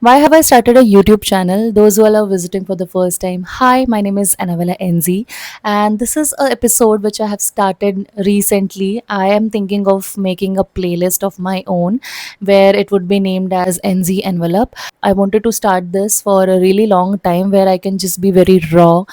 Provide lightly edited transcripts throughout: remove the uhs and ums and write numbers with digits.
Why have I started a YouTube channel? Those who are visiting for the first time. Hi, my name is Annabella NZ, and this is an episode which I have started recently. I am thinking of making a playlist of my own where it would be named as NZ Envelope. I wanted to start this for a really long time where I can just be very raw,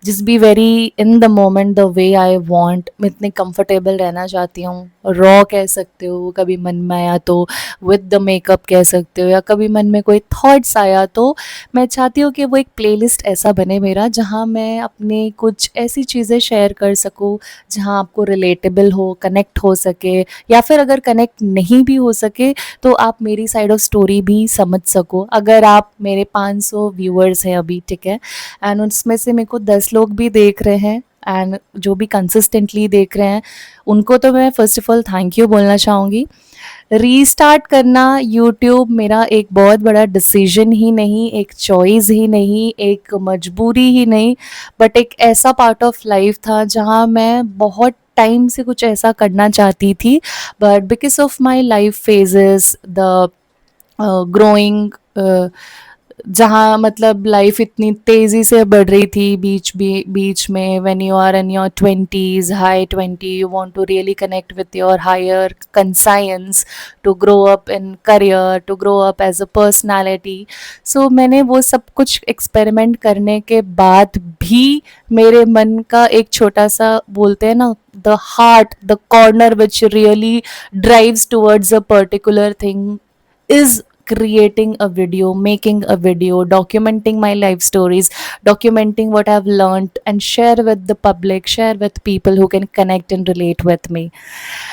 just be very in the moment the way I want. मैं इतनी comfortable रहना चाहती हूँ. Raw कह सकते हो, कभी मन में आया तो विद द मेकअप कह सकते हो, या कभी मन में कोई थॉट्स आया तो मैं चाहती हूँ कि वो एक प्लेलिस्ट ऐसा बने मेरा जहाँ मैं अपनी कुछ ऐसी चीज़ें शेयर कर सकूँ जहाँ आपको रिलेटेबल हो, कनेक्ट हो सके, या फिर अगर कनेक्ट नहीं भी हो सके तो आप मेरी साइड ऑफ स्टोरी भी समझ सको। अगर आप मेरे 500 व्यूअर्स हैं अभी, ठीक है, एंड उसमें से मेरे को 10 लोग भी देख रहे हैं एंड जो भी कंसिस्टेंटली देख रहे हैं उनको तो मैं first of all thank you बोलना चाहूँगी। रीस्टार्ट करना यूट्यूब मेरा एक बहुत बड़ा डिसीजन ही नहीं, एक चॉइस ही नहीं, एक मजबूरी ही नहीं, बट एक ऐसा पार्ट ऑफ लाइफ था जहाँ मैं बहुत टाइम से कुछ ऐसा करना चाहती थी, but because of my life phases, the growing, जहाँ मतलब लाइफ इतनी तेज़ी से बढ़ रही थी बीच में, when you are in your 20s, high 20, you want to really connect with your higher conscience, to grow up in career, to grow up as a personality. So मैंने वो सब कुछ एक्सपेरिमेंट करने के बाद भी मेरे मन का एक छोटा सा, बोलते हैं ना, the heart, the corner which really drives towards a particular thing is creating a video, making a video, documenting my life stories, documenting what I've learned, and share with the public, share with people who can connect and relate with me.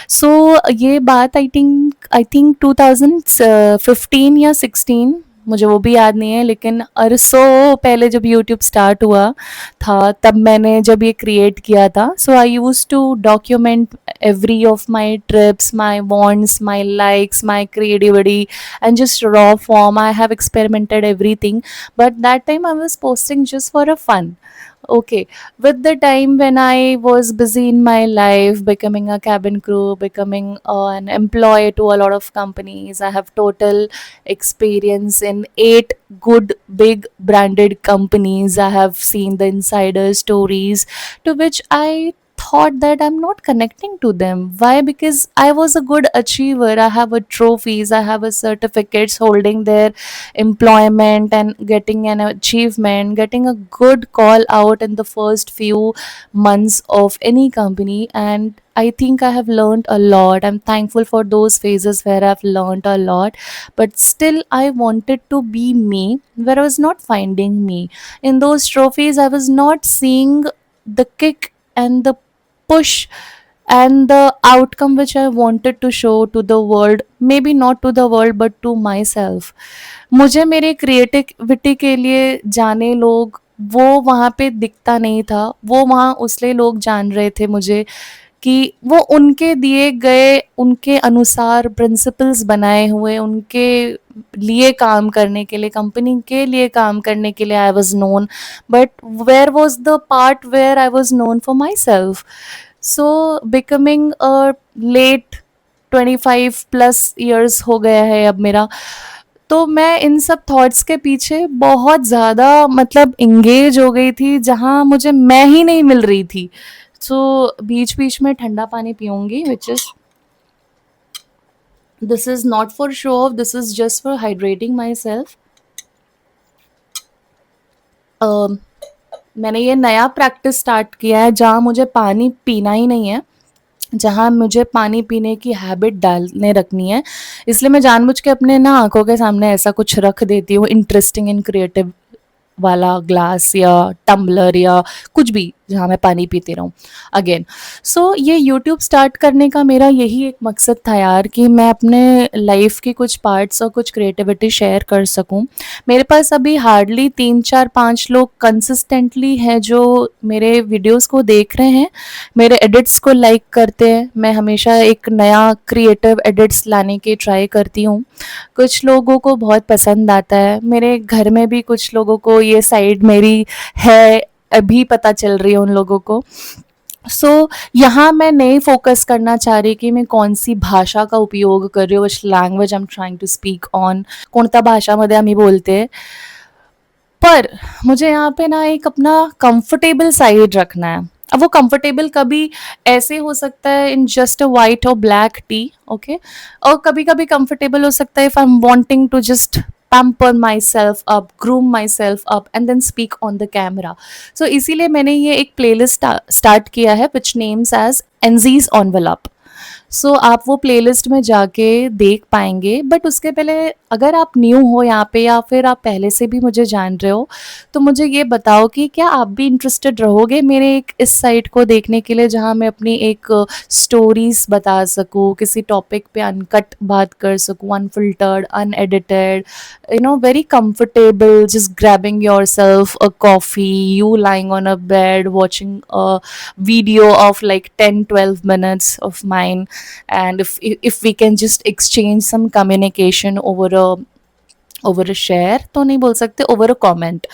सो ये बात I think 2015 या 16, मुझे वो भी याद नहीं है, लेकिन अरसों पहले जब यूट्यूब स्टार्ट हुआ था तब मैंने जब ये क्रिएट किया था। So I use to document every of my trips, my wants, my likes, my creativity, and just raw form. I have experimented everything, but that time I was posting just for a fun. Okay, with the time when I was busy in my life, becoming a cabin crew, becoming an employee to a lot of companies, I have total experience in 8 good big branded companies. I have seen the insider stories to which I thought that I'm not connecting to them. Why? Because I was a good achiever. I have a trophies, I have a certificates holding their employment and getting an achievement, getting a good call out in the first few months of any company. And I think I have learned a lot. I'm thankful for those phases where I've learned a lot. But still, I wanted to be me, where I was not finding me. In those trophies, I was not seeing the kick and the push and the outcome which I wanted to show to the world, maybe not to the world but to myself. मुझे मेरे creativity के लिए जाने लोग, वो वहाँ पे दिखता नहीं था। वो वहाँ उसलिए लोग जान रहे थे मुझे कि वो उनके दिए गए, उनके अनुसार प्रिंसिपल्स बनाए हुए, उनके लिए काम करने के लिए, कंपनी के लिए काम करने के लिए I was known, but where was the part where I was known for myself? So becoming a late 25 plus years हो गया है अब मेरा, तो मैं इन सब थॉट्स के पीछे बहुत ज़्यादा मतलब इंगेज हो गई थी जहाँ मुझे मैं ही नहीं मिल रही थी। सो बीच बीच में ठंडा पानी पीऊँगी, which is, this is not for show off, this is just for hydrating myself. मैंने ये नया प्रैक्टिस स्टार्ट किया है जहाँ मुझे पानी पीना ही नहीं है, जहाँ मुझे पानी पीने की हैबिट डालने रखनी है। इसलिए मैं जानबूझ के अपने ना आँखों के सामने ऐसा कुछ रख देती हूँ इंटरेस्टिंग एंड क्रिएटिव वाला ग्लास या टम्बलर या कुछ भी जहाँ मैं पानी पीती रहूँ अगेन। सो ये यूट्यूब स्टार्ट करने का मेरा यही एक मकसद था यार, कि मैं अपने लाइफ के कुछ पार्ट्स और कुछ क्रिएटिविटी शेयर कर सकूँ। मेरे पास अभी हार्डली 3 4 5 लोग कंसिस्टेंटली हैं जो मेरे वीडियोस को देख रहे हैं, मेरे एडिट्स को लाइक करते हैं। मैं हमेशा एक नया क्रिएटिव एडिट्स लाने की ट्राई करती हूँ, कुछ लोगों को बहुत पसंद आता है। मेरे घर में भी कुछ लोगों को ये साइड मेरी है, अभी पता चल रही है उन लोगों को। सो यहाँ मैं नहीं फ़ोकस करना चाह रही कि मैं कौन-सी भाषा का उपयोग कर रही हूँ, which language I am trying to speak on, कोणत्या भाषामध्ये आम्ही बोलते. पर मुझे यहाँ पे ना एक अपना कंफर्टेबल साइड रखना है. अब वो कंफर्टेबल कभी ऐसे हो सकता है इन जस्ट अ व्हाइट और ब्लैक टी, ओके, और कभी-कभी कंफर्टेबल हो सकता है if I am wanting to just pamper myself up, groom myself up and then speak on the camera. So इसीलिए मैंने ये एक प्लेलिस्ट स्टार्ट किया है विच नेम्स एज एनजीज ऑनवेलप. सो आप वो प्लेलिस्ट में जाके देख पाएँगे, बट उसके पहले अगर आप न्यू हो यहाँ पे या फिर आप पहले से भी मुझे जान रहे हो, तो मुझे ये बताओ कि क्या आप भी इंटरेस्टेड रहोगे मेरे एक इस साइट को देखने के लिए जहाँ मैं अपनी एक स्टोरीज़ बता सकूँ, किसी टॉपिक पे अनकट बात कर सकूँ, unfiltered, unedited, very comfortable, just grabbing yourself a coffee, you lying on a bed, watching a video of like 10-12 minutes of mine, and if we can just exchange some communication over a share, तो नहीं बोल सकते, over a comment.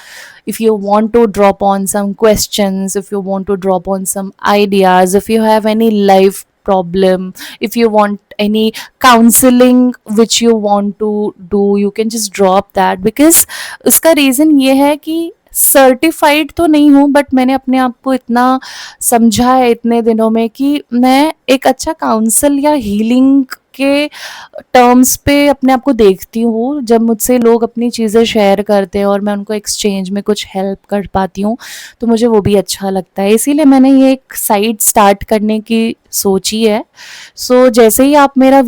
If you want to drop on some questions, if you want to drop on some ideas, if you have any life problem, if you want any counseling which you want to do, you can just drop that. Because उसका reason ये है कि certified तो नहीं हूँ, but मैंने अपने आप को इतना समझा है इतने दिनों में कि मैं एक अच्छा काउंसल या हीलिंग के टर्म्स पे अपने आप को देखती हूँ. जब मुझसे लोग अपनी चीज़ें शेयर करते हैं और मैं उनको एक्सचेंज में कुछ हेल्प कर पाती हूँ, तो मुझे वो भी अच्छा लगता है. इसीलिए मैंने ये एक साइट स्टार्ट करने की सोची है. सो जैसे ही आप मेरा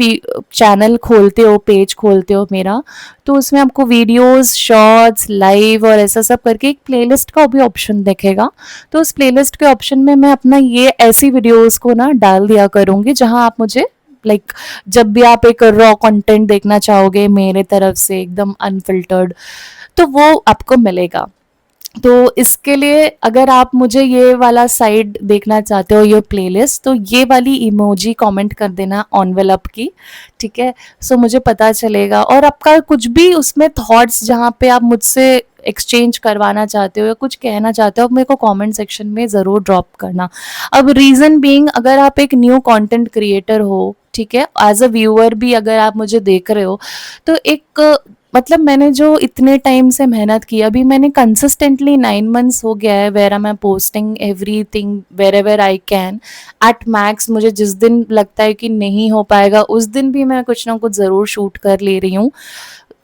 चैनल खोलते हो, पेज खोलते हो मेरा, तो उसमें आपको वीडियोस, शॉर्ट्स, लाइव और ऐसा सब करके एक प्लेलिस्ट का भी ऑप्शन दिखेगा. तो उस प्लेलिस्ट के ऑप्शन में मैं अपना ये ऐसी वीडियोस को ना डाल दिया करूँगी जहाँ आप मुझे लाइक जब भी आप एक रॉ कंटेंट देखना चाहोगे मेरे तरफ से एकदम अनफिल्टर्ड, तो वो आपको मिलेगा. तो इसके लिए अगर आप मुझे ये वाला साइड देखना चाहते हो, ये प्लेलिस्ट, तो ये वाली इमोजी कमेंट कर देना एनवेलप की, ठीक है. सो मुझे पता चलेगा, और आपका कुछ भी उसमें थॉट्स जहाँ पे आप मुझसे एक्सचेंज करवाना चाहते हो या कुछ कहना चाहते हो, मेरे को कमेंट सेक्शन में ज़रूर ड्रॉप करना. अब रीज़न बीइंग, अगर आप एक न्यू कंटेंट क्रिएटर हो, ठीक है, एज अ व्यूअर भी अगर आप मुझे देख रहे हो, तो एक मतलब मैंने जो इतने टाइम से मेहनत की, अभी मैंने कंसिस्टेंटली 9 मंथ्स हो गया है where I am posting everything wherever I can at max. मुझे जिस दिन लगता है कि नहीं हो पाएगा, उस दिन भी मैं कुछ ना कुछ ज़रूर शूट कर ले रही हूँ,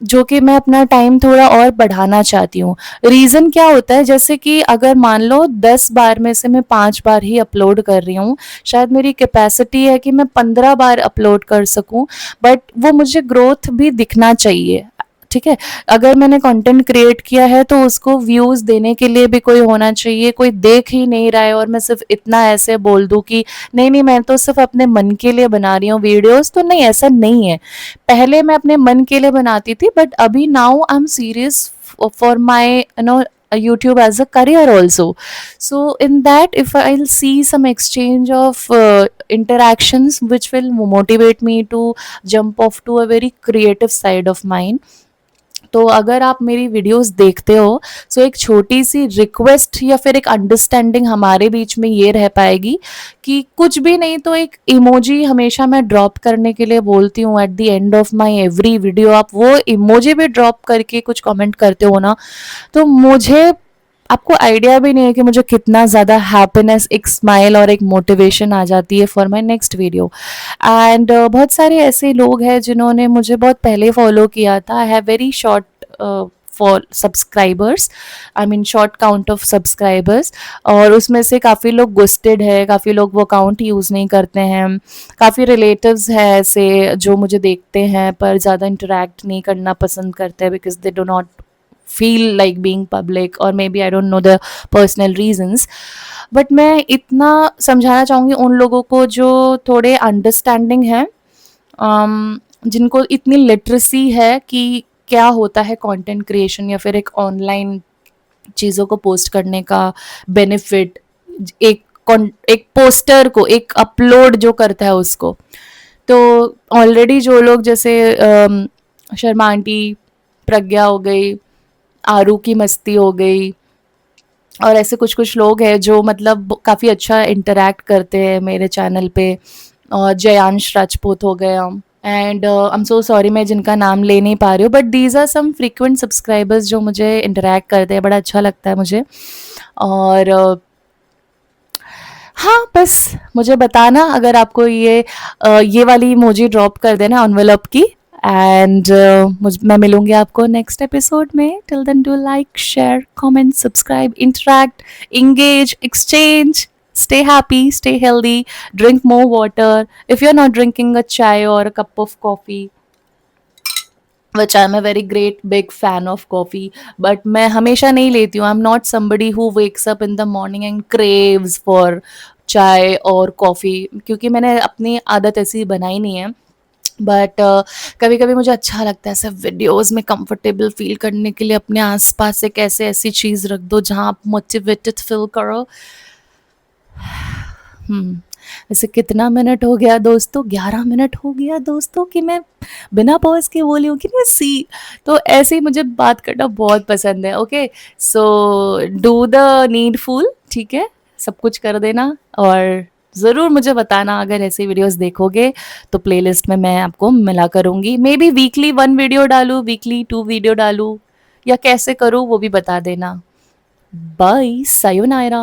जो कि मैं अपना टाइम थोड़ा और बढ़ाना चाहती हूँ. रीज़न क्या होता है, जैसे कि अगर मान लो 10 बार में से मैं 5 बार ही अपलोड कर रही हूँ, शायद मेरी कैपेसिटी है कि मैं 15 बार अपलोड कर सकूँ, बट वो मुझे ग्रोथ भी दिखना चाहिए, ठीक है. अगर मैंने कंटेंट क्रिएट किया है तो उसको व्यूज़ देने के लिए भी कोई होना चाहिए. कोई देख ही नहीं रहा है और मैं सिर्फ इतना ऐसे बोल दूँ कि नहीं नहीं मैं तो सिर्फ अपने मन के लिए बना रही हूँ वीडियोस, तो नहीं, ऐसा नहीं है. पहले मैं अपने मन के लिए बनाती थी, बट अभी now I am serious for my YouTube as a career also. So in that, if I'll see some exchange of interactions which will motivate me to jump off to a very creative side of mine. तो अगर आप मेरी videos देखते हो, सो एक छोटी सी request या फिर एक अंडरस्टैंडिंग हमारे बीच में ये रह पाएगी कि कुछ भी नहीं तो एक इमोजी हमेशा मैं ड्रॉप करने के लिए बोलती हूँ at the end of my every video. आप वो इमोजी भी ड्रॉप करके कुछ कमेंट करते हो ना, तो मुझे आपको आइडिया भी नहीं है कि मुझे कितना ज़्यादा हैप्पीनेस, एक स्माइल और एक मोटिवेशन आ जाती है for my next video. And बहुत सारे ऐसे लोग हैं जिन्होंने मुझे बहुत पहले फॉलो किया था. I have very short for subscribers, I mean short count of subscribers, और उसमें से काफ़ी लोग गुस्टेड है, काफ़ी लोग वो अकाउंट यूज़ नहीं करते हैं. काफ़ी रिलेटिव्स हैं ऐसे जो मुझे देखते हैं पर ज़्यादा इंटरेक्ट नहीं करना पसंद करते हैं because they do not feel like being public, or maybe I don't know the personal reasons. But मैं इतना समझाना चाहूँगी उन लोगों को जो थोड़े अंडरस्टैंडिंग हैं, जिनको इतनी लिटरेसी है कि क्या होता है कंटेंट क्रिएशन या फिर एक ऑनलाइन चीज़ों को पोस्ट करने का बेनिफिट, एक एक पोस्टर को, एक अपलोड जो करता है उसको. तो ऑलरेडी जो लोग जैसे शर्मा आंटी, प्रज्ञा हो गई, आरू की मस्ती हो गई, और ऐसे कुछ-कुछ लोग हैं जो मतलब काफ़ी अच्छा इंटरैक्ट करते हैं मेरे चैनल पे। जयांश राजपूत हो गया and I am so sorry मैं जिनका नाम ले नहीं पा रही हूँ, but these are some frequent subscribers जो मुझे इंटरैक्ट करते हैं, बड़ा अच्छा लगता है मुझे। और हाँ, बस मुझे बताना अगर आपको ये वाली इमोजी ड्रॉप कर देना एनवेलप की। एंड मैं मिलूंगी आपको नेक्स्ट एपिसोड में। Till then do like, share, comment, subscribe, interact, engage, exchange, stay happy, stay healthy, drink more water. If you're not drinking a chai or a cup of coffee, which I'm a very great big fan of coffee, but मैं हमेशा नहीं लेती हूँ। I'm not somebody who wakes up in the morning and craves for चाय और coffee, क्योंकि मैंने अपनी आदत ऐसी बनाई नहीं है। बट कभी कभी मुझे अच्छा लगता है ऐसे वीडियोस में कंफर्टेबल फील करने के लिए अपने आसपास एक ऐसे ऐसी चीज़ रख दो जहाँ आप मोटिवेटेड फील करो। हम्म। वैसे कितना मिनट हो गया दोस्तों? 11 मिनट हो गया दोस्तों कि मैं बिना पॉज के बोली हूँ कि नहीं सी। तो ऐसे ही मुझे बात करना बहुत पसंद है। Okay, so do the needful, ठीक है, सब कुछ कर देना। और ज़रूर मुझे बताना अगर ऐसी वीडियोस देखोगे तो प्लेलिस्ट में मैं आपको मिला करूँगी। मे बी वीकली 1 वीडियो डालूँ, वीकली 2 वीडियो डालूँ, या कैसे करूँ वो भी बता देना। Bye, sayonara.